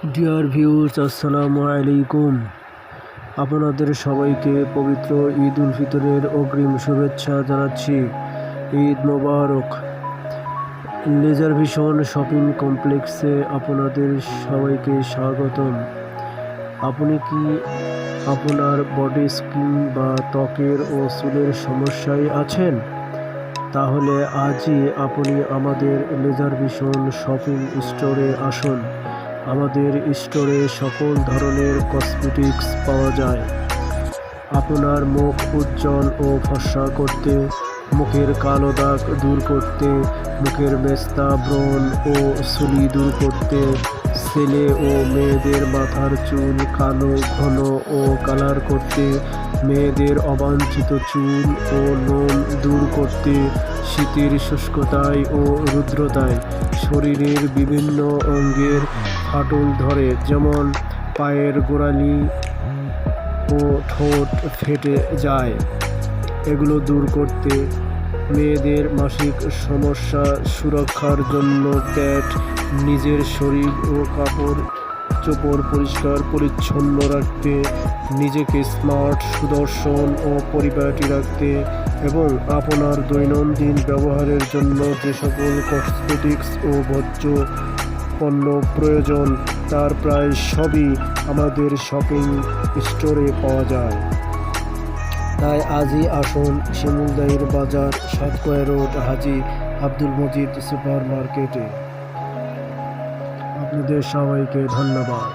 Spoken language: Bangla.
ডিয়ার ভিউয়ার্স, আসসালামু আলাইকুম। আপনাদের সবাইকে পবিত্র ঈদ উল ফিতরের অগ্রিম শুভেচ্ছা জানাচ্ছি। ঈদ মোবারক। লেজার ভিশন শপিং কমপ্লেক্সে আপনাদের সবাইকে স্বাগতম। আপনি কি আপনার বডি স্কিন বা ত্বকের ও চুলের সমস্যায় আছেন? তাহলে আজই আপনি আমাদের লেজার ভিশন শপিং স্টোরে আসুন। আমাদের স্টোরে সকল ধরনের কসমেটিক্স পাওয়া যায়। আপনার মুখ উজ্জ্বল ও ফর্সা করতে, মুখের কালো দাগ দূর করতে, মুখের মেস্তা, ব্রণ ও চুলি দূর করতে, ছেলে ও মেয়েদের মাথার চুল কালো, ঘন ও কালার করতে, মেয়েদের অবাঞ্ছিত চুল ও লোম দূর করতে, শীতের শুষ্কতায় ও রুদ্রতায় শরীরের বিভিন্ন অঙ্গের ফাটল ধরে, যেমন পায়ের গোড়ালি ও ঠোঁট ফেটে যায়, এগুলো দূর করতে, মেয়েদের মাসিক সমস্যা সুরক্ষার জন্য প্যাড, নিজের শরীর ও কাপড় চোপড় পরিষ্কার পরিচ্ছন্ন রাখতে, নিজেকে স্মার্ট, সুদর্শন ও পরিপাটি রাখতে এবং আপনার দৈনন্দিন ব্যবহারের জন্য যে সকল কসমেটিক্স ও ভোজ্য পণ্য প্রয়োজন তার প্রায় সবই আমাদের শপিং স্টোরে পাওয়া যায়। তাই আজই আসুন শিমুলদাইর বাজার, সাতকোয়া রোড, হাজী আব্দুল মজিদ সুপার মার্কেটে। আপনাদের সবাইকে ধন্যবাদ।